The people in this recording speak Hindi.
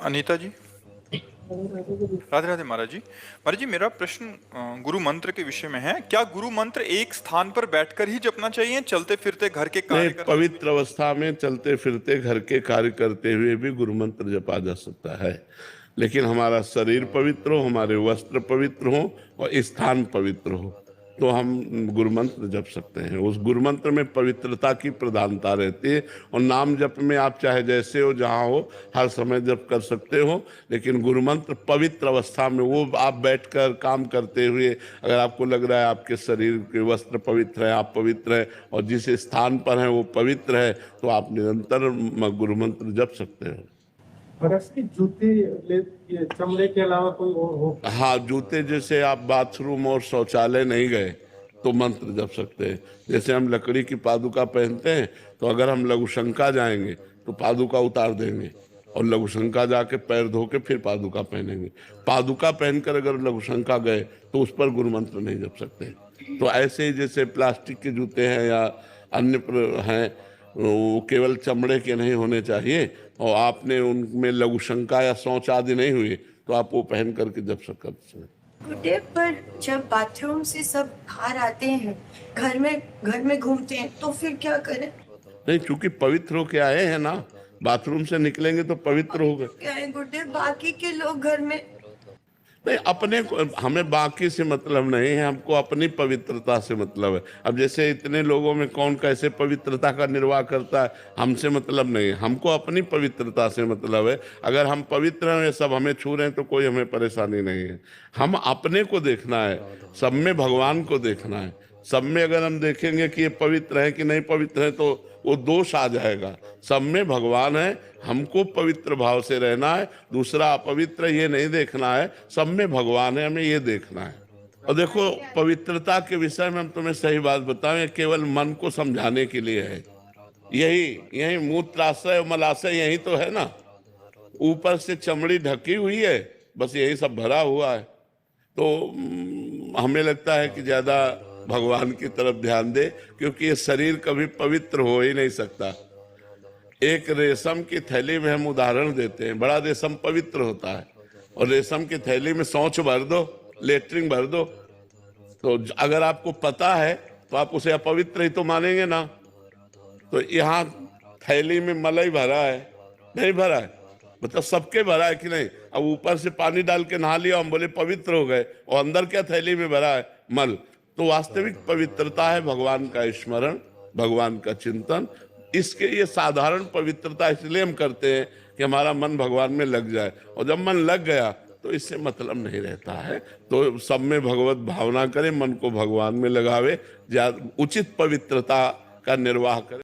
अनीता जी, राधे राधे महाराज जी। महाराज जी, मेरा प्रश्न गुरु मंत्र के विषय में है। क्या गुरु मंत्र एक स्थान पर बैठकर ही जपना चाहिए, चलते फिरते घर के नहीं, कार्य करते हुए? पवित्र अवस्था में चलते फिरते घर के कार्य करते हुए भी गुरु मंत्र जपा जा सकता है, लेकिन हमारा शरीर पवित्र हो, हमारे वस्त्र पवित्र हो और स्थान पवित्र हो, तो हम गुरु मंत्र जप सकते हैं। उस गुरु मंत्र में पवित्रता की प्रधानता रहती है। और नाम जप में आप चाहे जैसे हो, जहाँ हो, हर समय जप कर सकते हो, लेकिन गुरु मंत्र पवित्र अवस्था में, वो आप बैठकर काम करते हुए, अगर आपको लग रहा है आपके शरीर के वस्त्र पवित्र है, आप पवित्र है और जिस स्थान पर है वो पवित्र है, तो आप निरंतर गुरु मंत्र जप सकते हो। जूते ये चमड़े के अलावा कोई और हो? हाँ, जूते जैसे आप बाथरूम और शौचालय नहीं गए तो मंत्र जप सकते हैं। जैसे हम लकड़ी की पादुका पहनते हैं, तो अगर हम लघुशंका जाएंगे तो पादुका उतार देंगे और लघुशंका जाके पैर धो के फिर पादुका पहनेंगे। पादुका पहनकर अगर लघुशंका गए तो उस पर गुरु मंत्र नहीं जप सकते। तो ऐसे ही जैसे प्लास्टिक के जूते हैं या अन्य हैं, वो केवल चमड़े के नहीं होने चाहिए, और आपने उनमें लघुशंका या शौच आदि नहीं हुई तो आप वो पहन करके जप सकते हैं। गुड्डे, पर जब बाथरूम से सब बाहर आते हैं, घर में घूमते हैं, तो फिर क्या करें? नहीं, चूंकि पवित्र होके आए हैं ना, बाथरूम से निकलेंगे तो पवित्र हो गए। क्या है गुड्डे, बाकी के लोग घर में? नहीं, अपने को, हमें बाकी से मतलब नहीं है, हमको अपनी पवित्रता से मतलब है। अब जैसे इतने लोगों में कौन कैसे पवित्रता का निर्वाह करता है, हमसे मतलब नहीं है, हमको अपनी पवित्रता से मतलब है। अगर हम पवित्र हैं, सब हमें छू रहे हैं, तो कोई हमें परेशानी नहीं है। हम अपने को देखना है, सब में भगवान को देखना है। सब में अगर हम देखेंगे कि ये पवित्र है कि नहीं पवित्र है, तो वो दोष आ जाएगा। सब में भगवान है, हमको पवित्र भाव से रहना है, दूसरा अपवित्र ये नहीं देखना है। सब में भगवान है, हमें ये देखना है। और देखो, पवित्रता के विषय में हम तुम्हें सही बात बताएं, ये केवल मन को समझाने के लिए है। यही मूत्राशय और मलाशय यही तो है ना, ऊपर से चमड़ी ढकी हुई है, बस यही सब भरा हुआ है। तो हमें लगता है कि ज्यादा भगवान की तरफ ध्यान दे, क्योंकि ये शरीर कभी पवित्र हो ही नहीं सकता। एक रेशम की थैली में हम उदाहरण देते हैं, बड़ा रेशम पवित्र होता है, और रेशम की थैली में शौच भर दो, लेटरिन भर दो, तो अगर आपको पता है तो आप उसे अपवित्र ही तो मानेंगे ना। तो यहाँ थैली में मलाई भरा है, नहीं भरा है, मतलब सबके भरा है कि नहीं। अब ऊपर से पानी डाल के नहा लिया, हम बोले पवित्र हो गए, और अंदर क्या थैली में भरा है? मल। तो वास्तविक पवित्रता है भगवान का स्मरण, भगवान का चिंतन। इसके ये साधारण पवित्रता इसलिए हम करते हैं कि हमारा मन भगवान में लग जाए, और जब मन लग गया तो इससे मतलब नहीं रहता है। तो सब में भगवत भावना करें, मन को भगवान में लगावे, उचित पवित्रता का निर्वाह करें।